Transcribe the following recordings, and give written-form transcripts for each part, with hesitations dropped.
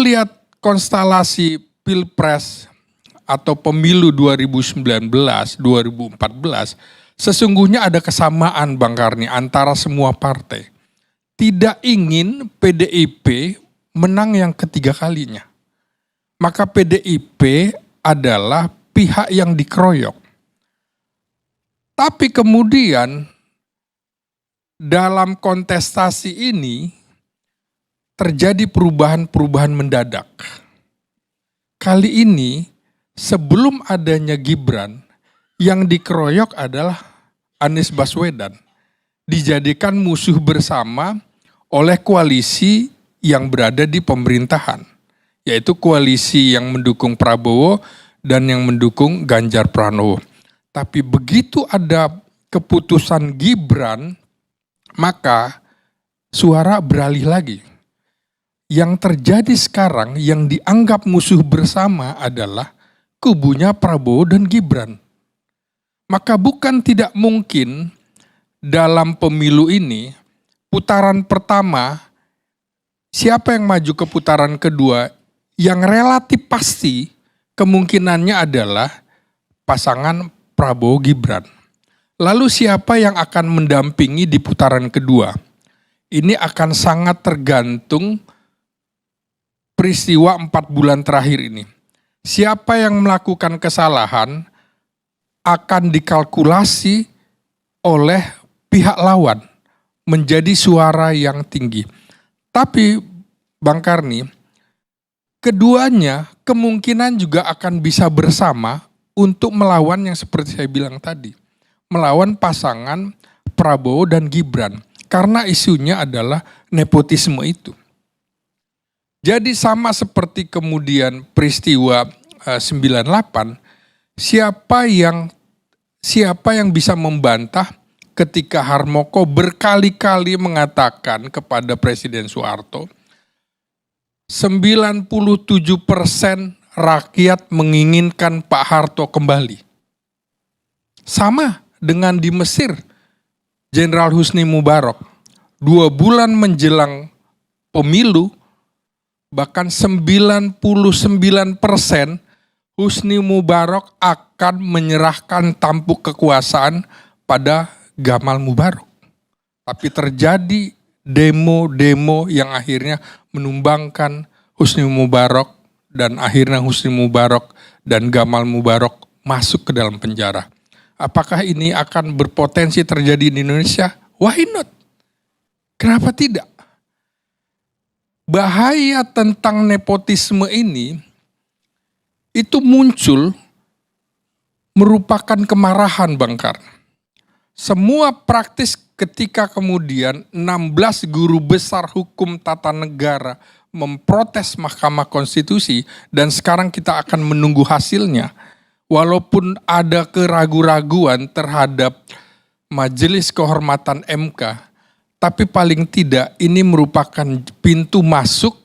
Lihat konstelasi Pilpres atau pemilu 2019, 2014, sesungguhnya ada kesamaan Bang Karni antara semua partai. Tidak ingin PDIP menang yang ketiga kalinya. Maka PDIP adalah pihak yang dikeroyok. Tapi kemudian dalam kontestasi ini terjadi perubahan-perubahan mendadak. Kali ini sebelum adanya Gibran, yang dikeroyok adalah Anies Baswedan. Dijadikan musuh bersama oleh koalisi yang berada di pemerintahan. Yaitu koalisi yang mendukung Prabowo dan yang mendukung Ganjar Pranowo. Tapi begitu ada keputusan Gibran, maka suara beralih lagi. Yang terjadi sekarang yang dianggap musuh bersama adalah kubunya Prabowo dan Gibran. Maka bukan tidak mungkin dalam pemilu ini, putaran pertama, siapa yang maju ke putaran kedua, yang relatif pasti kemungkinannya adalah pasangan Prabowo-Gibran. Lalu siapa yang akan mendampingi di putaran kedua? Ini akan sangat tergantung peristiwa 4 bulan terakhir ini. Siapa yang melakukan kesalahan akan dikalkulasi oleh pihak lawan menjadi suara yang tinggi. Tapi Bang Karni, keduanya kemungkinan juga akan bisa bersama untuk melawan yang seperti saya bilang tadi. Melawan pasangan Prabowo dan Gibran. Karena isunya adalah nepotisme itu. Jadi sama seperti kemudian peristiwa 98, siapa yang bisa membantah ketika Harmoko berkali-kali mengatakan kepada Presiden Soeharto, 97% rakyat menginginkan Pak Harto kembali. Sama dengan di Mesir, Jenderal Husni Mubarak, 2 bulan menjelang pemilu, bahkan 99% Husni Mubarak akan menyerahkan tampuk kekuasaan pada Gamal Mubarak. Tapi terjadi demo-demo yang akhirnya menumbangkan Husni Mubarak dan akhirnya Husni Mubarak dan Gamal Mubarak masuk ke dalam penjara. Apakah ini akan berpotensi terjadi di Indonesia? Why not? Kenapa tidak? Bahaya tentang nepotisme ini itu muncul merupakan kemarahan Bang Karni. Semua praktis ketika kemudian 16 guru besar hukum tata negara memprotes Mahkamah Konstitusi dan sekarang kita akan menunggu hasilnya. Walaupun ada keraguan-raguan terhadap Majelis Kehormatan MK, tapi paling tidak ini merupakan pintu masuk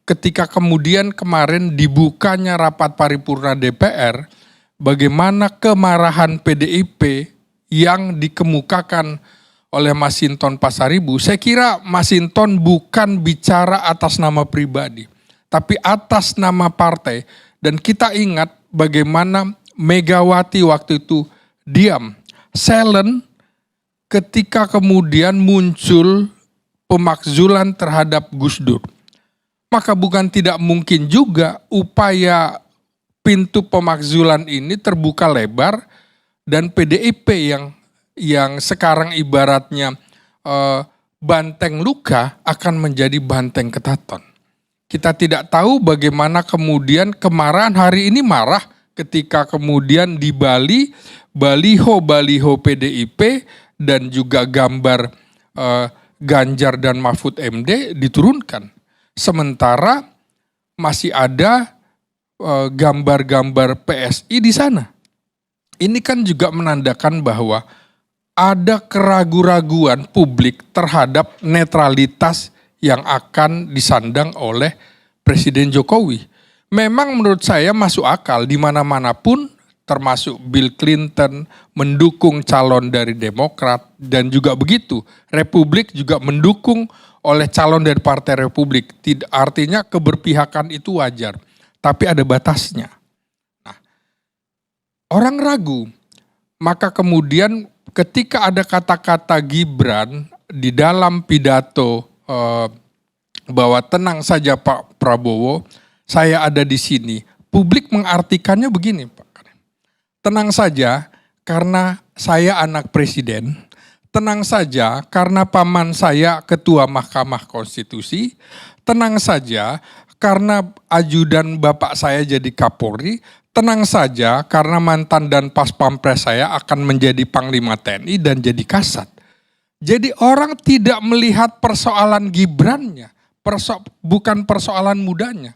ketika kemudian kemarin dibukanya rapat paripurna DPR, bagaimana kemarahan PDIP yang dikemukakan oleh Masinton Pasaribu. Saya kira Masinton bukan bicara atas nama pribadi, tapi atas nama partai. Dan kita ingat bagaimana Megawati waktu itu diam, silent, ketika kemudian muncul pemakzulan terhadap Gus Dur. Maka bukan tidak mungkin juga upaya pintu pemakzulan ini terbuka lebar dan PDIP yang sekarang ibaratnya banteng luka akan menjadi banteng ketaton. Kita tidak tahu bagaimana kemudian kemarahan hari ini marah ketika kemudian di Bali, baliho PDIP dan juga gambar Ganjar dan Mahfud MD diturunkan. Sementara masih ada gambar-gambar PSI di sana. Ini kan juga menandakan bahwa ada keraguan-raguan publik terhadap netralitas yang akan disandang oleh Presiden Jokowi. Memang menurut saya masuk akal di mana-mana pun, termasuk Bill Clinton mendukung calon dari Demokrat dan juga begitu. Republik juga mendukung oleh calon dari Partai Republik. Artinya keberpihakan itu wajar, tapi ada batasnya. Nah, orang ragu, maka kemudian ketika ada kata-kata Gibran di dalam pidato bahwa tenang saja Pak Prabowo, saya ada di sini. Publik mengartikannya begini, Pak. Tenang saja karena saya anak presiden, tenang saja karena paman saya ketua Mahkamah Konstitusi, tenang saja karena ajudan bapak saya jadi Kapolri, tenang saja karena mantan dan pas pampres saya akan menjadi Panglima TNI dan jadi Kasat. Jadi orang tidak melihat persoalan Gibrannya, bukan persoalan mudanya.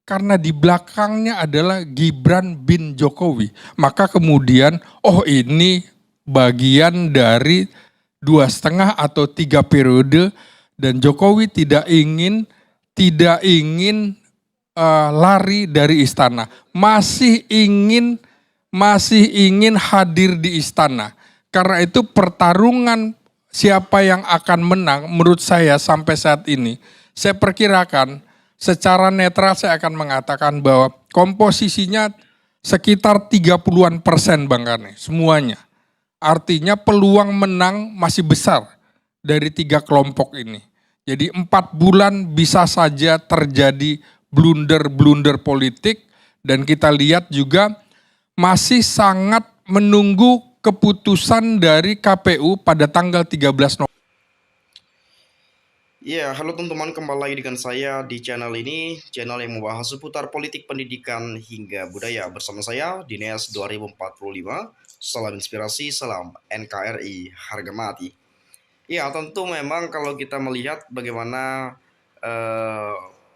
Karena di belakangnya adalah Gibran bin Jokowi. Maka kemudian, oh ini bagian dari 2,5 atau 3 periode dan Jokowi tidak ingin lari dari istana. Masih ingin hadir di istana. Karena itu pertarungan siapa yang akan menang menurut saya sampai saat ini, saya perkirakan secara netral saya akan mengatakan bahwa komposisinya sekitar 30-an% Bang Karne, semuanya. Artinya peluang menang masih besar dari 3 kelompok ini. Jadi 4 bulan bisa saja terjadi blunder-blunder politik dan kita lihat juga masih sangat menunggu keputusan dari KPU pada tanggal 13 November. Ya, halo teman-teman, kembali lagi dengan saya di channel ini, channel yang membahas seputar politik, pendidikan, hingga budaya. Bersama saya, Dineas 2045, salam inspirasi, salam NKRI, harga mati. Ya, tentu memang kalau kita melihat bagaimana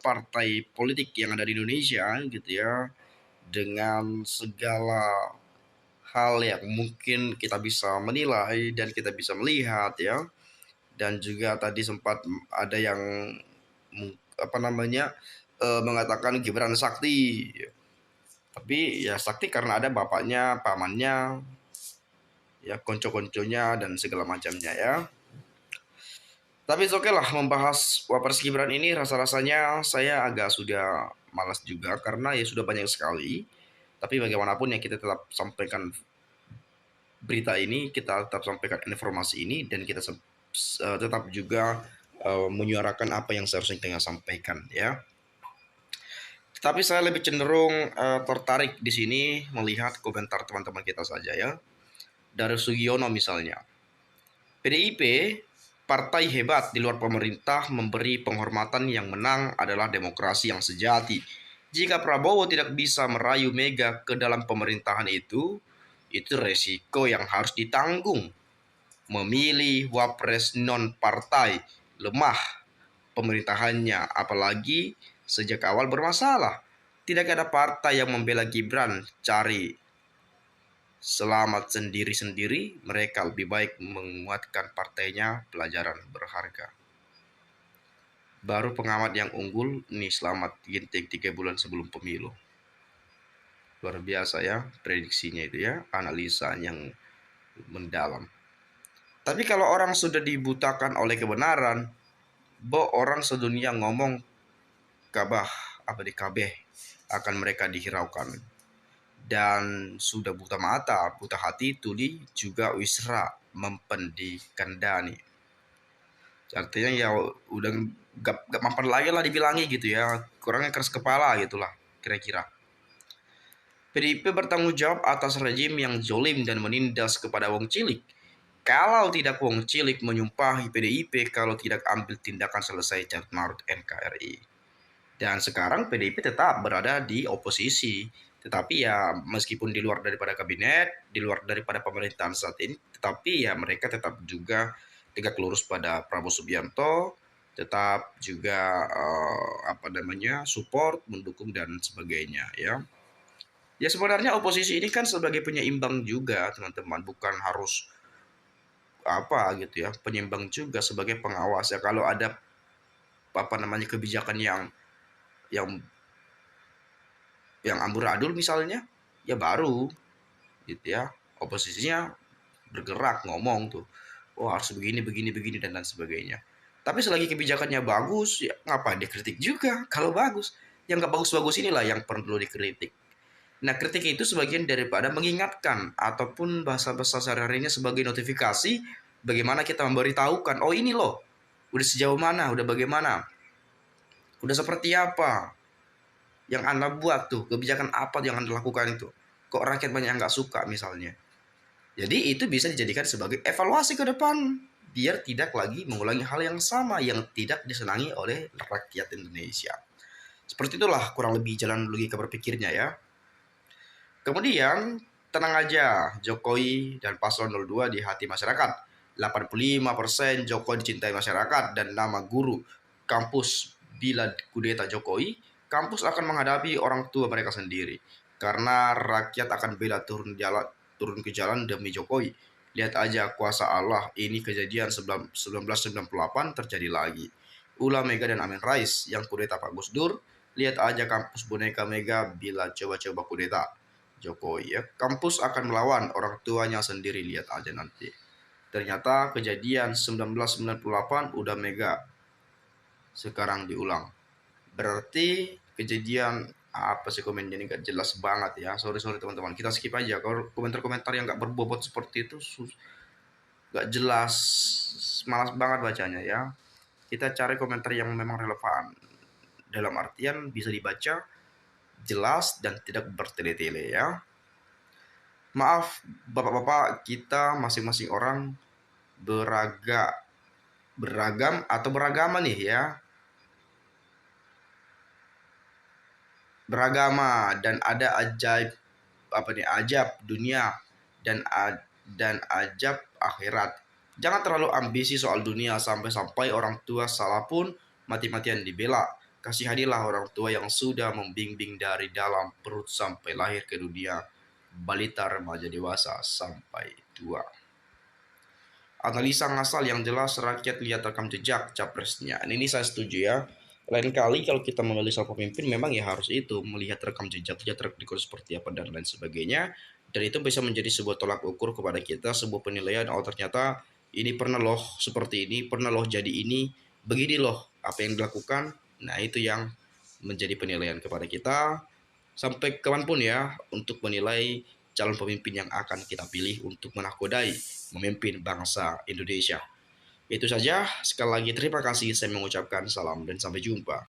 partai politik yang ada di Indonesia gitu ya, dengan segala hal yang mungkin kita bisa menilai dan kita bisa melihat ya, dan juga tadi sempat ada yang mengatakan Gibran sakti, tapi ya sakti karena ada bapaknya, pamannya, ya konco-konconya dan segala macamnya ya. Tapi oke lah, membahas Wapres Gibran ini rasa-rasanya saya agak sudah malas juga karena ya sudah banyak sekali. Tapi bagaimanapun ya kita tetap sampaikan berita ini, kita tetap sampaikan informasi ini, dan kita tetap juga menyuarakan apa yang seharusnya kita sampaikan ya. Tapi saya lebih cenderung tertarik di sini melihat komentar teman-teman kita saja ya. Dari Sugiono misalnya, PDIP partai hebat di luar pemerintah, memberi penghormatan, yang menang adalah demokrasi yang sejati. Jika Prabowo tidak bisa merayu Mega ke dalam pemerintahan itu resiko yang harus ditanggung. Memilih wapres non-partai, lemah pemerintahannya, apalagi sejak awal bermasalah. Tidak ada partai yang membela Gibran, cari selamat sendiri-sendiri. Mereka lebih baik menguatkan partainya, pelajaran berharga. Baru pengamat yang unggul, nih Selamat Ginting 3 bulan sebelum pemilu. Luar biasa ya prediksinya itu ya, analisa yang mendalam. Tapi kalau orang sudah dibutakan oleh kebenaran, orang sedunia ngomong kabah kabeh akan mereka dihiraukan. Dan sudah buta mata, buta hati, tuli juga wisra mempendi kandani. Artinya ya udah gak mampan lagi lah dibilangi gitu ya, kurangnya keras kepala gitulah kira-kira. PDIP bertanggung jawab atas rejim yang zolim dan menindas kepada wong cilik. Kalau tidak wong cilik menyumpahi PDIP kalau tidak ambil tindakan selesai carut marut NKRI. Dan sekarang PDIP tetap berada di oposisi. Tetapi ya meskipun di luar daripada kabinet, di luar daripada pemerintahan saat ini, tetapi ya mereka tetap juga tegak lurus pada Prabowo Subianto, tetap juga support, mendukung dan sebagainya ya. Ya sebenarnya oposisi ini kan sebagai penyeimbang juga teman-teman, bukan harus penyeimbang juga sebagai pengawas ya. Kalau ada kebijakan yang amburadul misalnya, ya baru gitu ya oposisinya bergerak ngomong tuh, harus begini dan lain sebagainya. Tapi selagi kebijakannya bagus, ya ngapain dikritik juga kalau bagus. Yang nggak bagus-bagus inilah yang perlu dikritik. Nah, kritik itu sebagian daripada mengingatkan ataupun bahasa-bahasa sehari-harinya sebagai notifikasi bagaimana kita memberitahukan, oh ini loh, udah sejauh mana, udah bagaimana, udah seperti apa yang Anda buat tuh, kebijakan apa yang Anda lakukan itu. Kok rakyat banyak yang nggak suka misalnya. Jadi itu bisa dijadikan sebagai evaluasi ke depan biar tidak lagi mengulangi hal yang sama yang tidak disenangi oleh rakyat Indonesia. Seperti itulah kurang lebih jalan logika berpikirnya ya. Kemudian tenang aja, Jokowi dan Paslon 02 di hati masyarakat. 85% Jokowi dicintai masyarakat dan nama guru kampus bila kudeta Jokowi, kampus akan menghadapi orang tua mereka sendiri. Karena rakyat akan bela turun ke jalan demi Jokowi. Lihat aja kuasa Allah, ini kejadian 1998 terjadi lagi. Ulah Mega dan Amin Rais yang kudeta Pak Gus Dur, lihat aja kampus boneka Mega bila coba-coba kudeta Jokowi ya. Kampus akan melawan orang tuanya sendiri, lihat aja nanti. Ternyata kejadian 1998 udah Mega sekarang diulang. Berarti kejadian apa sih komennya ini gak jelas banget ya. Sorry teman-teman, kita skip aja. Kalau komentar-komentar yang gak berbobot seperti itu gak jelas, malas banget bacanya ya. Kita cari komentar yang memang relevan. Dalam artian bisa dibaca jelas dan tidak bertele-tele ya. Maaf bapak-bapak, kita masing-masing orang beragam atau beragama nih ya. Beragama dan ada ajab dunia dan ajab akhirat. Jangan terlalu ambisi soal dunia sampai-sampai orang tua salah pun mati-matian dibela. Kasihanilah orang tua yang sudah membimbing dari dalam perut sampai lahir ke dunia, balita, remaja, dewasa, sampai tua. Analisa ngasal yang jelas, rakyat lihat rekam jejak capresnya. Ini saya setuju ya. Lain kali kalau kita memilih seorang pemimpin memang ya harus itu, melihat rekam jejak, track record seperti apa dan lain sebagainya. Dan itu bisa menjadi sebuah tolak ukur kepada kita, sebuah penilaian, oh ternyata ini pernah loh seperti ini, pernah loh jadi ini, begini loh apa yang dilakukan. Nah itu yang menjadi penilaian kepada kita sampai kapanpun ya, untuk menilai calon pemimpin yang akan kita pilih untuk menakodai memimpin bangsa Indonesia. Itu saja, sekali lagi terima kasih, saya mengucapkan salam dan sampai jumpa.